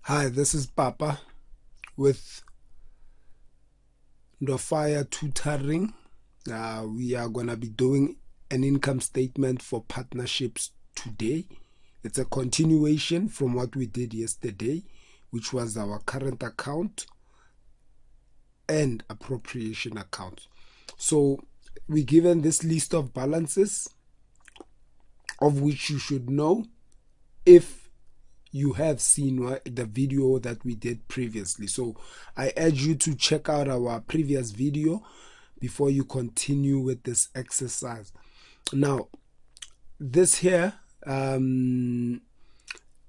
Hi, this is Papa with Ndofire Tutoring. We are going to be doing an income statement for partnerships today. It's a continuation from what we did yesterday, which was our current account and appropriation account. So we're given this list of balances, of which you should know if you have seen the video that we did previously. So I urge you to check out our previous video before you continue with this exercise. Now, this here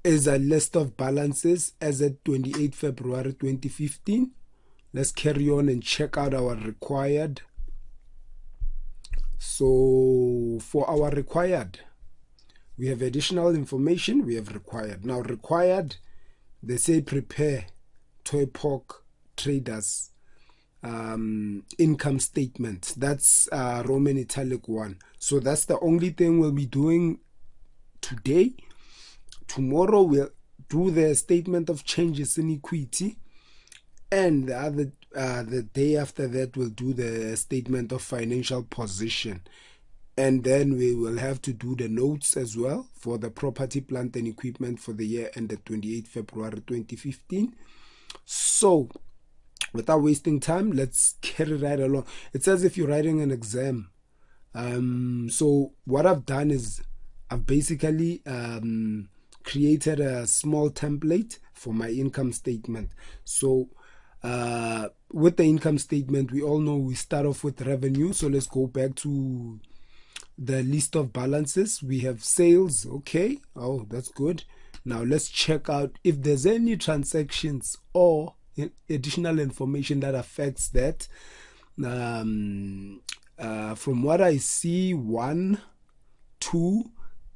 is a list of balances as at 28 February 2015. Let's carry on and check out our required. So for our required, we have additional information, we have required. Now required, they say prepare toy pork traders income statement. That's Roman italic 1. So that's the only thing we'll be doing today. Tomorrow we'll do the statement of changes in equity, and the day after that we'll do the statement of financial position. And then we will have to do the notes as well for the property, plant and equipment for the year ended 28 February 2015. So without wasting time, let's carry right along. It's as if you're writing an exam. So what I've done is I've basically created a small template for my income statement. So with the income statement, we all know we start off with revenue. So let's go back to the list of balances. We have sales. Okay, oh, that's good. Now let's check out if there's any transactions or additional information that affects that. From what I see, 1, 2,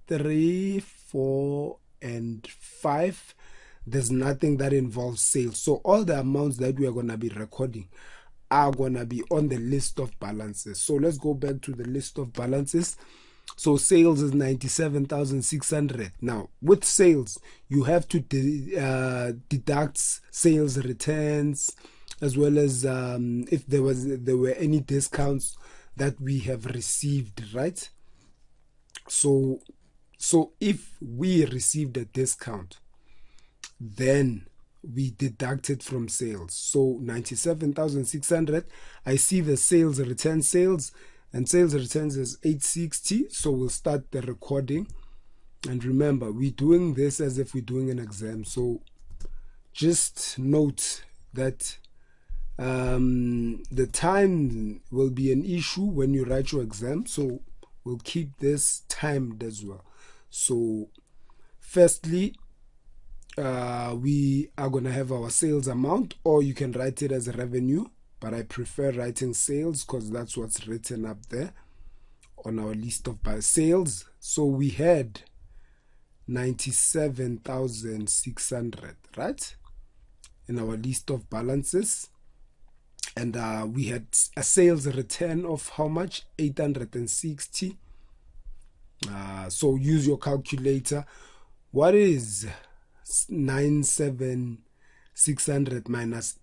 3, 4 and 5, there's nothing that involves sales. So all the amounts that we are going to be recording are going to be on the list of balances. So let's go back to the list of balances. So sales is 97,600. Now with sales, you have to deduct sales returns, as well as if there were any discounts that we have received, right? So if we received a discount, then we deduct it from sales. So 97,600. I see the sales return and sales returns is 860. So we'll start the recording. And remember, we're doing this as if we're doing an exam. So just note that the time will be an issue when you write your exam. So we'll keep this timed as well. So firstly, we are going to have our sales amount, or you can write it as a revenue, but I prefer writing sales because that's what's written up there on our list of sales. So we had 97,600, right, in our list of balances, and we had a sales return of how much? 860. So use your calculator. What is 97,600 minus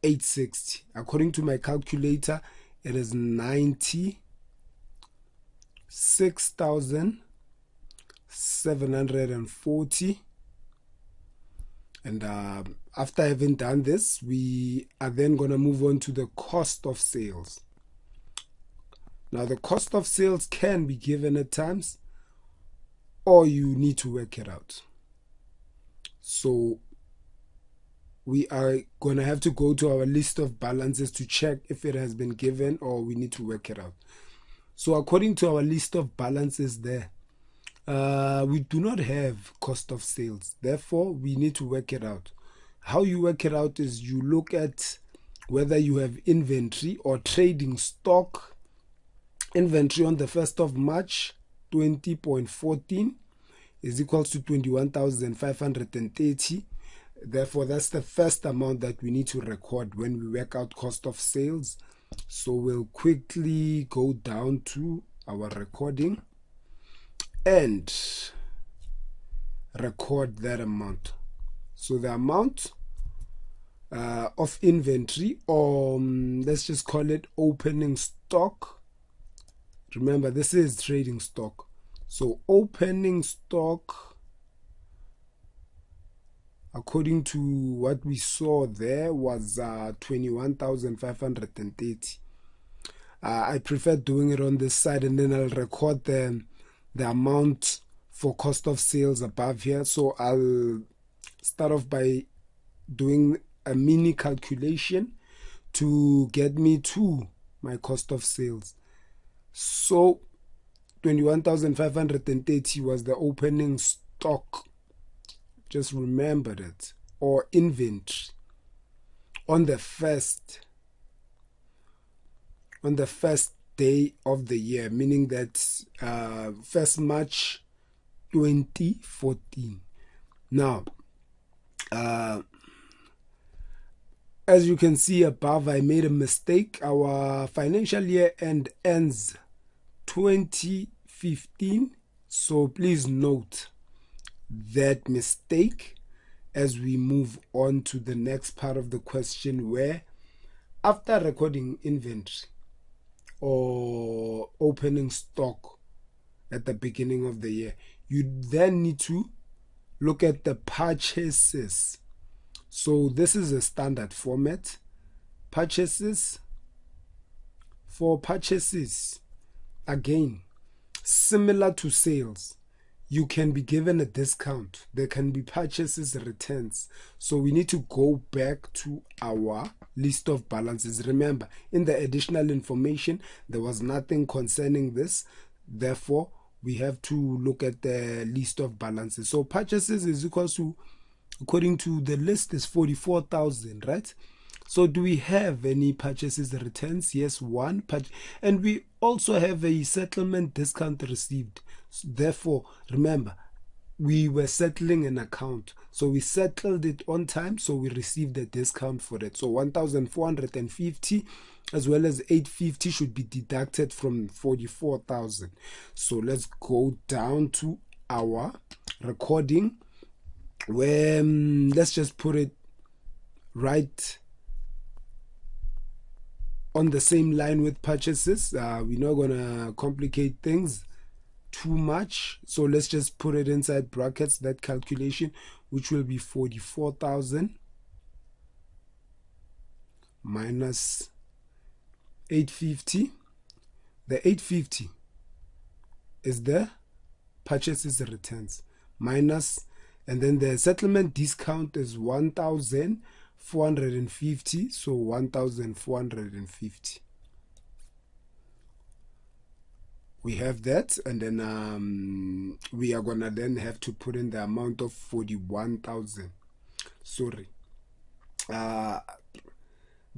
860? According to my calculator, it is 96,740. And after having done this, we are then going to move on to the cost of sales. Now the cost of sales can be given at times, or you need to work it out. So we are going to have to go to our list of balances to check if it has been given, or we need to work it out. So according to our list of balances there, we do not have cost of sales. Therefore, we need to work it out. How you work it out is you look at whether you have inventory or trading stock. Inventory on the 1st of March 20.14 is equals to 21,530. Therefore, that's the first amount that we need to record when we work out cost of sales. So we'll quickly go down to our recording and record that amount. So the amount of inventory, or let's just call it opening stock. Remember, this is trading stock. So opening stock, according to what we saw there, was 21,530. I prefer doing it on this side, and then I'll record the amount for cost of sales above here. So I'll start off by doing a mini calculation to get me to my cost of sales. So 21,530 was the opening stock. Just remember that. Or inventory on the first day of the year, meaning that 1st March 2014. Now, as you can see above, I made a mistake. Our financial year ends 2015. So please note that mistake as we move on to the next part of the question, where after recording inventory or opening stock at the beginning of the year, you then need to look at the purchases. So this is a standard format. Purchases. For purchases, again, similar to sales, you can be given a discount. There can be purchases returns. So we need to go back to our list of balances. Remember, in the additional information, there was nothing concerning this. Therefore, we have to look at the list of balances. So purchases is equal to, according to the list, is 44,000, right? So do we have any purchases returns? Yes, one. And we also have a settlement discount received. Therefore, remember, we were settling an account. So we settled it on time, so we received a discount for it. So 1,450 as well as 850 should be deducted from 44,000. So let's go down to our recording, where let's just put it right on the same line with purchases. We're not gonna complicate things too much, so let's just put it inside brackets, that calculation, which will be 44,000 minus 850. The 850 is the purchases returns, minus, and then the settlement discount is 1,450, so 1,450. We have that, and then we are gonna then have to put in the amount of 41,000. Sorry, the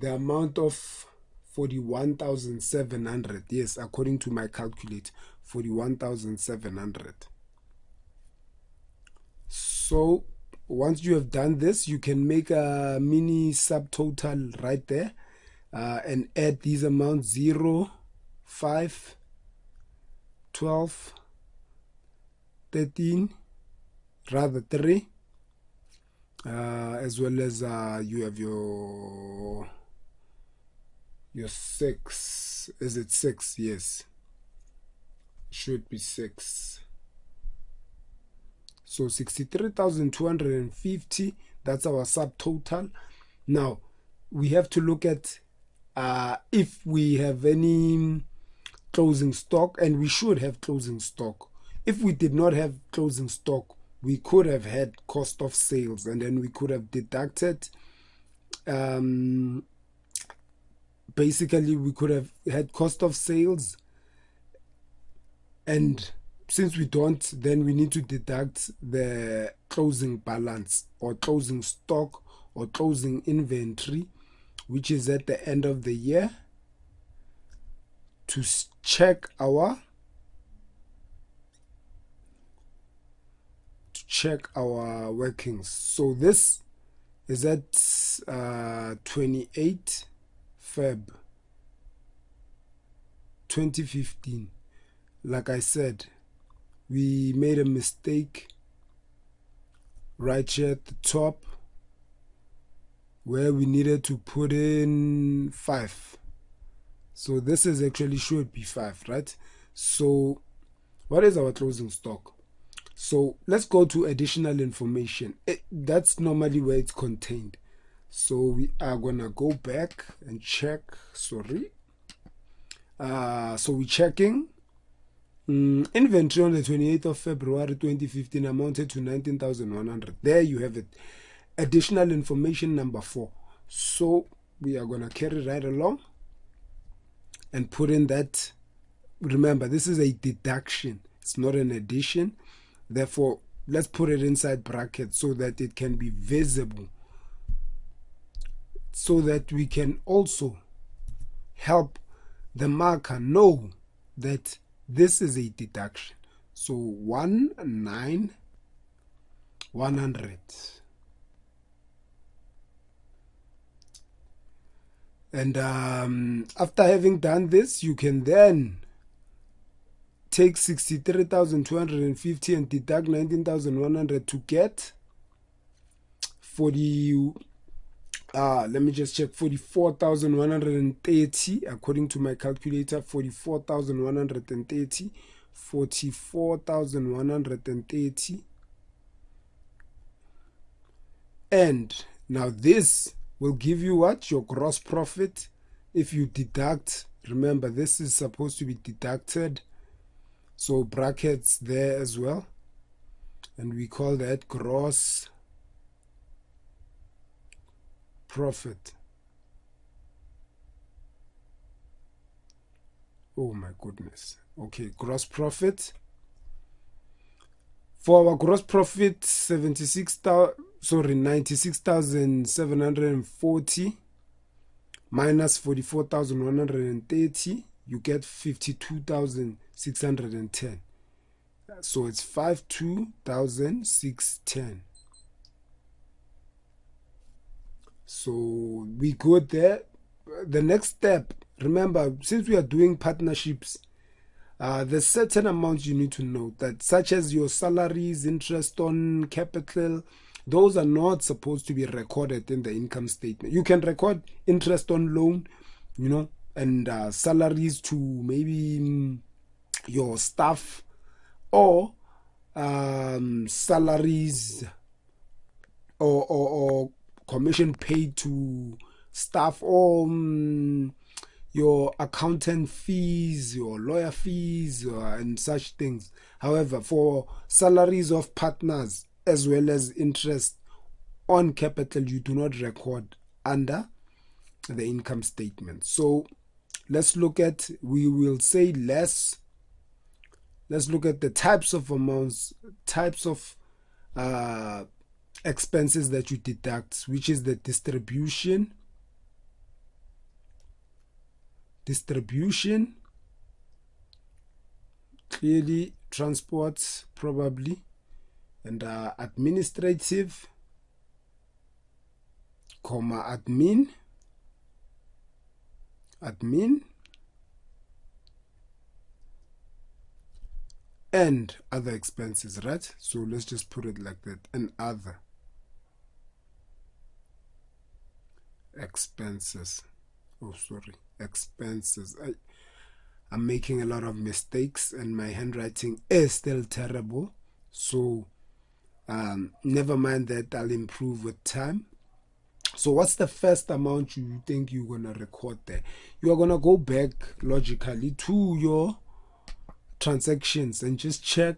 amount of 41,700. Yes, according to my calculate, 41,700. So once you have done this, you can make a mini subtotal right there and add these amounts: 0, 5, 12, 13, rather 3, as well as you have your 6. Is it 6? Yes, should be 6. So 63,250, that's our subtotal. Now we have to look at if we have any closing stock, and we should have closing stock. If we did not have closing stock, we could have had cost of sales, and then we could have deducted, basically we could have had cost of sales, and since we don't, then we need to deduct the closing balance or closing stock or closing inventory, which is at the end of the year, to check our workings. So this is at 28 Feb 2015. Like I said, we made a mistake right here at the top. where we needed to put in 5. So this is actually should be 5, right? So what is our closing stock? So let's go to additional information. That's normally where it's contained. So we are gonna go back and check. Sorry. So we're checking. Inventory on the 28th of February 2015 amounted to 19,100. There you have it. Additional information number 4. So we are gonna carry right along and put in that. Remember, this is a deduction. It's not an addition. Therefore, let's put it inside brackets so that it can be visible, so that we can also help the marker know that this is a deduction. So 1,9,100. And after having done this, you can then take 63,250 and deduct 19,100 to get 40. Let me just check. 44,130 according to my calculator. 44,130. 44,130. And now this will give you what? Your gross profit. If you deduct, remember this is supposed to be deducted, so brackets there as well, and we call that gross profit. Oh my goodness. Okay, gross profit. For our gross profit, 96,740 minus 44,130, you get 52,610. So it's 52,610. So we go there. The next step, remember, since we are doing partnerships, there's certain amounts you need to know, that such as your salaries, interest on capital, those are not supposed to be recorded in the income statement. You can record interest on loan, and salaries to maybe your staff, or salaries or commission paid to staff, or your accountant fees, your lawyer fees, and such things. However, for salaries of partners as well as interest on capital, you do not record under the income statement. So let's look at, we will say let's look at the types of amounts, types of expenses that you deduct, which is the distribution, clearly transports probably, and administrative, admin, and other expenses, right? So let's just put it like that, and other expenses. Oh, sorry, expenses. I'm making a lot of mistakes and my handwriting is still terrible. So never mind that, I'll improve with time. So what's the first amount you think you're going to record there? You are going to go back logically to your transactions and just check.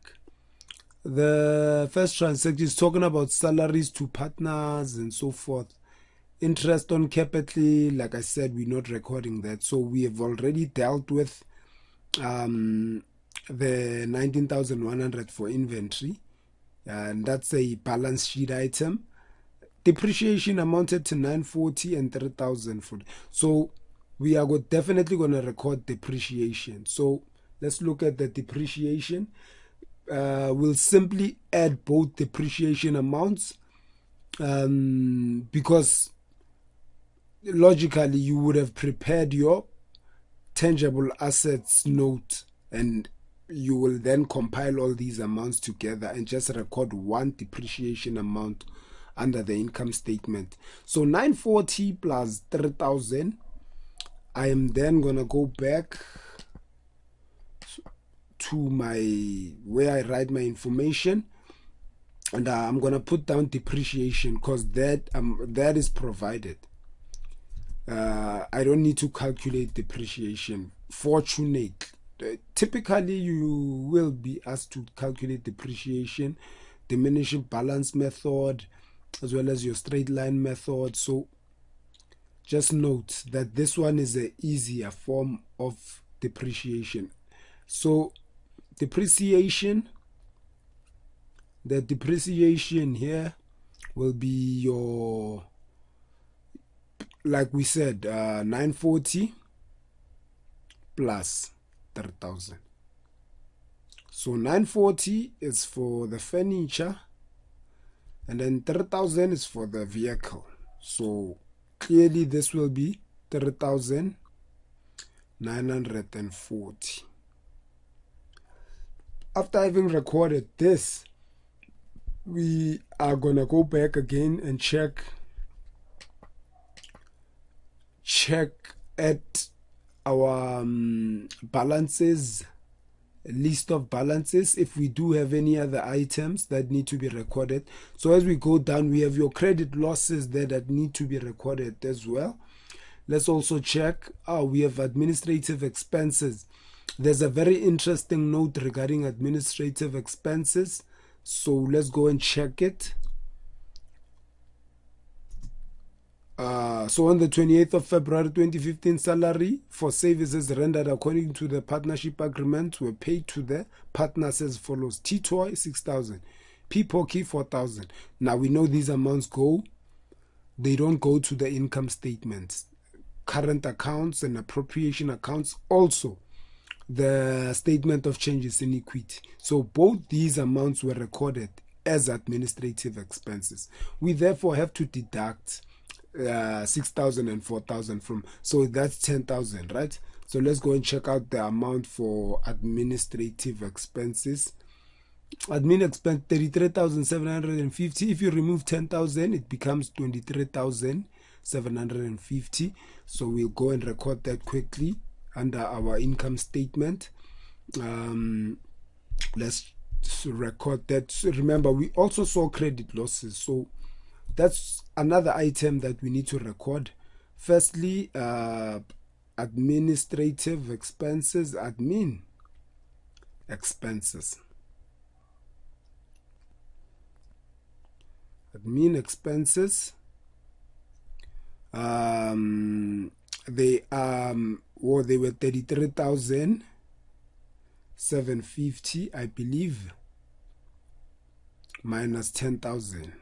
The first transaction is talking about salaries to partners and so forth. Interest on capital, like I said, we're not recording that. So we have already dealt with the 19,100 for inventory, and that's a balance sheet item. Depreciation amounted to 940 and 3,000. So we are definitely going to record depreciation. So let's look at the depreciation. We'll simply add both depreciation amounts, because logically you would have prepared your tangible assets note, and you will then compile all these amounts together and just record one depreciation amount under the income statement. So 940 plus 3,000. I am then gonna go back to my where I write my information, and I'm gonna put down depreciation because that is provided. I don't need to calculate depreciation. Fortunately, typically you will be asked to calculate depreciation, diminishing balance method, as well as your straight line method. So just note that this one is an easier form of depreciation. So depreciation, the depreciation here will be your, like we said, 940 plus 3,000. So 940 is for the furniture, and then 3,000 is for the vehicle. So clearly this will be 3,940. After having recorded this, we are gonna go back again and check at our balances, list of balances, if we do have any other items that need to be recorded. So as we go down, we have your credit losses there that need to be recorded as well. Let's also check, we have administrative expenses. There's a very interesting note regarding administrative expenses, so let's go and check it. So on the 28th of February 2015, salary for services rendered according to the partnership agreement were paid to the partners as follows: T-Toy 6,000, P-Pocky 4,000. Now we know these amounts they don't go to the income statements. Current accounts and appropriation accounts, also the statement of changes in equity. So both these amounts were recorded as administrative expenses. We therefore have to deduct 6,000 and 4,000 from, so that's 10,000, right? So let's go and check out the amount for administrative expenses. Admin expense 33,750. If you remove 10,000, it becomes 23,750. So we'll go and record that quickly under our income statement. Let's record that. So remember, we also saw credit losses, so that's another item that we need to record. Firstly, administrative expenses, admin expenses. Admin expenses, they were 33,750, I believe, minus 10,000.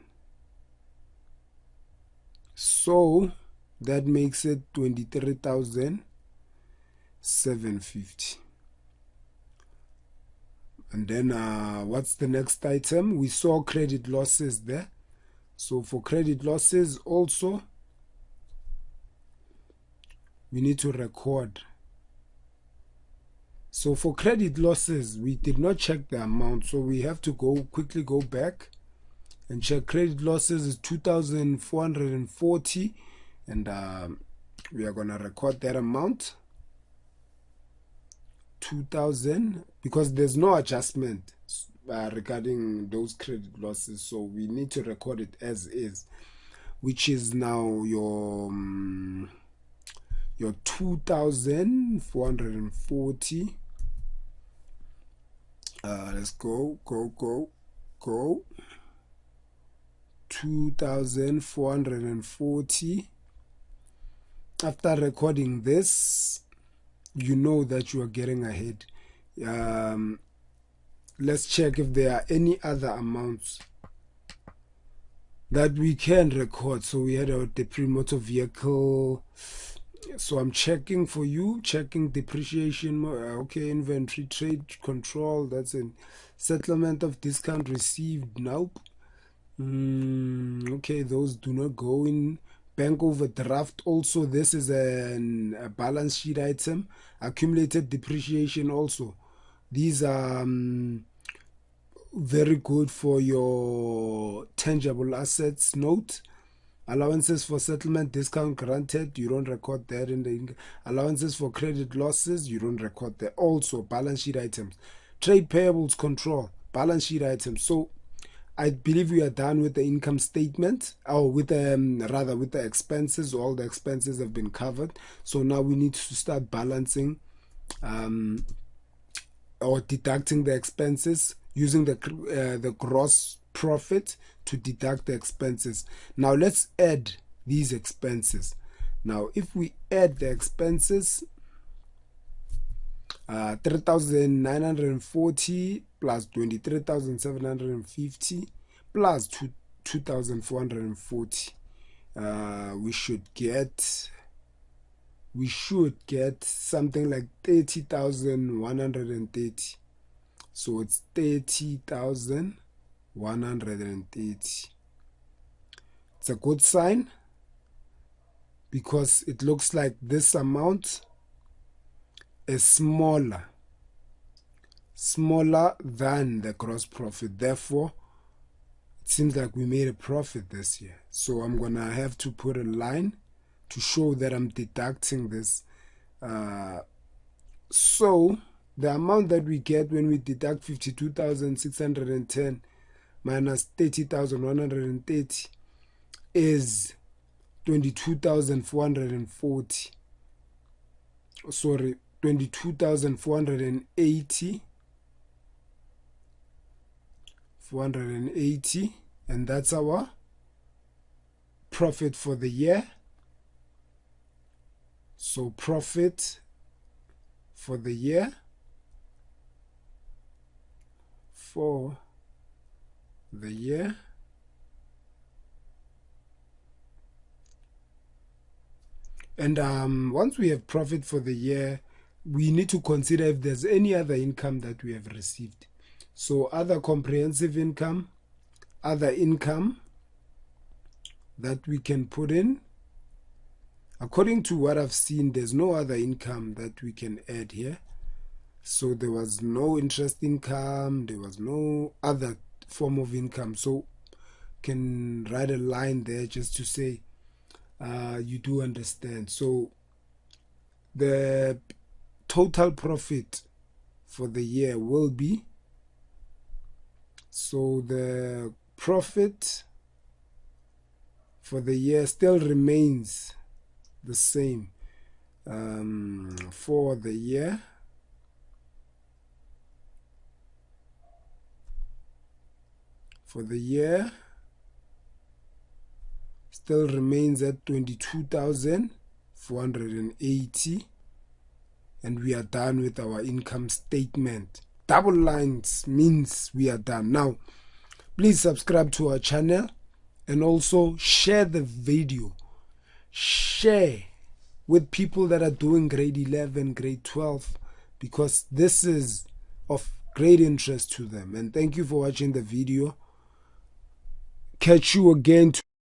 So that makes it 23,750. And then what's the next item? We saw credit losses there. So for credit losses also, we need to record. So for credit losses, we did not check the amount, so we have to quickly go back and check. Credit losses is 2,440, and we are gonna record that amount, 2,000, because there's no adjustment regarding those credit losses, so we need to record it as is, which is now your 2,440. Let's go 2,440. After recording this, you know that you are getting ahead. Let's check if there are any other amounts that we can record. So we had our motor vehicle. So I'm checking for you, checking depreciation. Okay, inventory, trade control, that's a settlement of discount received. Nope. Okay, those do not go in. Bank overdraft, also this is a balance sheet item. Accumulated depreciation also. These are very good for your tangible assets note. Allowances for settlement discount granted, you don't record that in the income. Allowances for credit losses, you don't record that. Also, balance sheet items. Trade payables control, balance sheet items. So I believe we are done with the income statement, or with the rather with the expenses. All the expenses have been covered. So now we need to start balancing or deducting the expenses using the gross profit to deduct the expenses. Now let's add these expenses. Now if we add the expenses, 3,940 plus 23,750 plus 2,440, we should get something like 30,130. So it's 30,130. It's a good sign because it looks like this amount is smaller than the gross profit. Therefore, it seems like we made a profit this year. So I'm gonna have to put a line to show that I'm deducting this. So the amount that we get when we deduct 52,610 minus 30,130 is 22,440. Sorry, 22,480. 480, and that's our profit for the year. So profit for the year and once we have profit for the year, we need to consider if there's any other income that we have received. So other comprehensive income, other income that we can put in. According to what I've seen, there's no other income that we can add here. So there was no interest income, there was no other form of income. So can write a line there just to say you do understand. So the total profit for the year will be, so the profit for the year still remains the same. For the year, still remains at 22,480, and we are done with our income statement. Double lines means we are done. Now please subscribe to our channel and also share the video. Share with people that are doing grade 11, grade 12, because this is of great interest to them. And thank you for watching the video. Catch you again